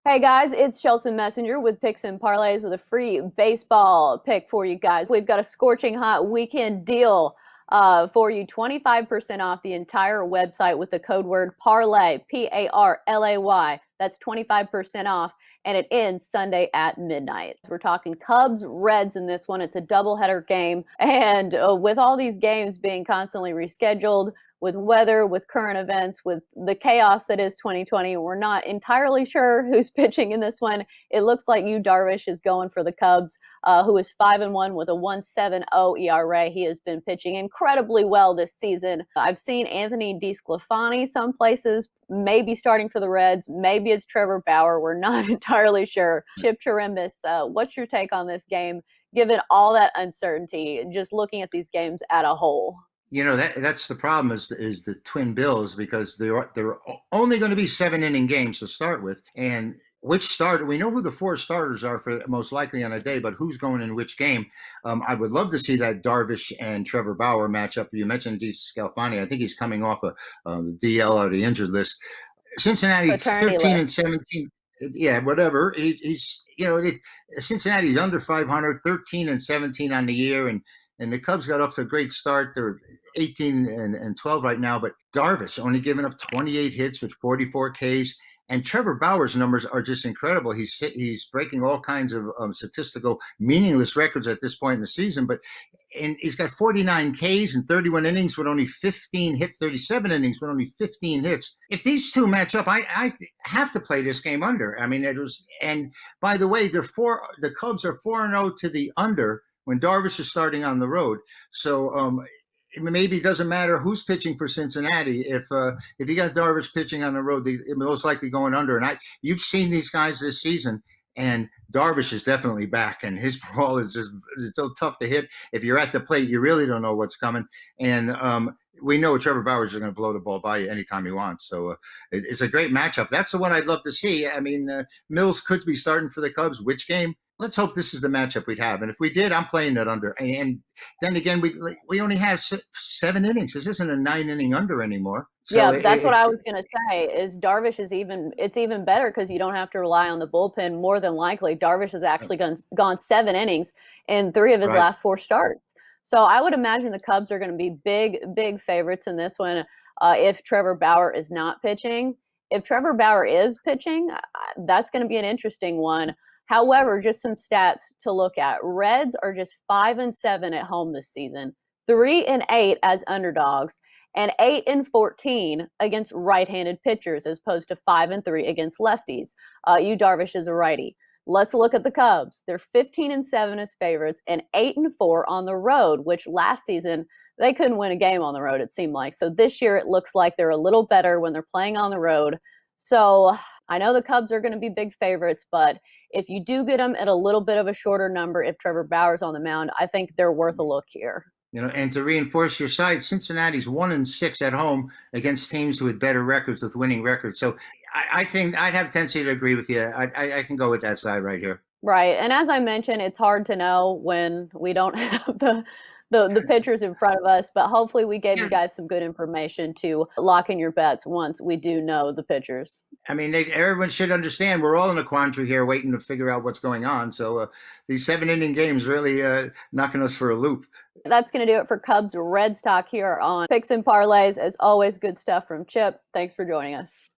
Hey guys, it's Chelsea Messenger with Picks and Parlays with a free baseball pick for you guys. We've got a scorching hot weekend deal for you, 25% off the entire website with the code word parlay, Parlay. That's 25% off, and it ends Sunday at midnight. We're talking Cubs, Reds in this one. It's a doubleheader game, and with all these games being constantly rescheduled, with weather, with current events, with the chaos that is 2020. We're not entirely sure who's pitching in this one. It looks like Yu Darvish is going for the Cubs, who is 5-1 with a 1.70 ERA. He has been pitching incredibly well this season. I've seen Anthony DeSclafani some places, maybe starting for the Reds. Maybe it's Trevor Bauer. We're not entirely sure. Chip Chirimbes, what's your take on this game, given all that uncertainty, just looking at these games at a whole? That's the problem is the Twin Bills, because they're only going to be 7 inning games to start with, and which starter, we know who the four starters are for most likely on a day, but who's going in which game? I would love to see that Darvish and Trevor Bauer matchup. You mentioned DeSclafani. I think he's coming off a DL or the injured list. Cincinnati's Paternity 13 list. and 17. Yeah, whatever. Cincinnati's under 500, 13 and 17 on the year, and the Cubs got off to a great start. They're 18 and 12 right now, but Darvish only giving up 28 hits with 44 Ks. And Trevor Bauer's numbers are just incredible. He's breaking all kinds of statistical meaningless records at this point in the season, but and he's got 49 Ks and 31 innings with only 15 hits, 37 innings with only 15 hits. If these two match up, I have to play this game under. I mean, it was, and by the way, the Cubs are 4-0 to the under when Darvish is starting on the road. So maybe it doesn't matter who's pitching for Cincinnati. If you got Darvish pitching on the road, they're most likely going under. And you've seen these guys this season, and Darvish is definitely back, and his ball is just it's so tough to hit. If you're at the plate, you really don't know what's coming. And we know Trevor Bauer is going to blow the ball by you anytime he wants. So it's a great matchup. That's the one I'd love to see. I mean, Mills could be starting for the Cubs. Which game? Let's hope this is the matchup we'd have. And if we did, I'm playing that under. And then again, we only have 7 innings. This isn't a 9 inning under anymore. So Yeah, that's what I was going to say. Is Darvish is it's even better because you don't have to rely on the bullpen. More than likely, Darvish has actually gone 7 innings in three of his right. last four starts. So I would imagine the Cubs are going to be big favorites in this one if Trevor Bauer is not pitching. If Trevor Bauer is pitching, that's going to be an interesting one. However, just some stats to look at. Reds are just 5-7 at home this season, 3-8 as underdogs, and 8-14 against right-handed pitchers, as opposed to 5-3 against lefties. Yu Darvish is a righty. Let's look at the Cubs. They're 15-7 as favorites and 8-4 on the road, which last season they couldn't win a game on the road, it seemed like. So this year it looks like they're a little better when they're playing on the road. So I know the Cubs are going to be big favorites, but if you do get them at a little bit of a shorter number, if Trevor Bauer's on the mound, I think they're worth a look here. And to reinforce your side, Cincinnati's 1-6 at home against teams with better records, with winning records. So I think I'd have a tendency to agree with you. I can go with that side right here. Right. And as I mentioned, it's hard to know when we don't have the pitchers in front of us, but hopefully we gave you Yeah. guys some good information to lock in your bets once we do know the pitchers. I mean, everyone should understand we're all in a quandary here waiting to figure out what's going on. So these 7 inning games really knocking us for a loop. That's going to do it for Cubs Red Stock here on Picks and Parlays. As always, good stuff from Chip. Thanks for joining us.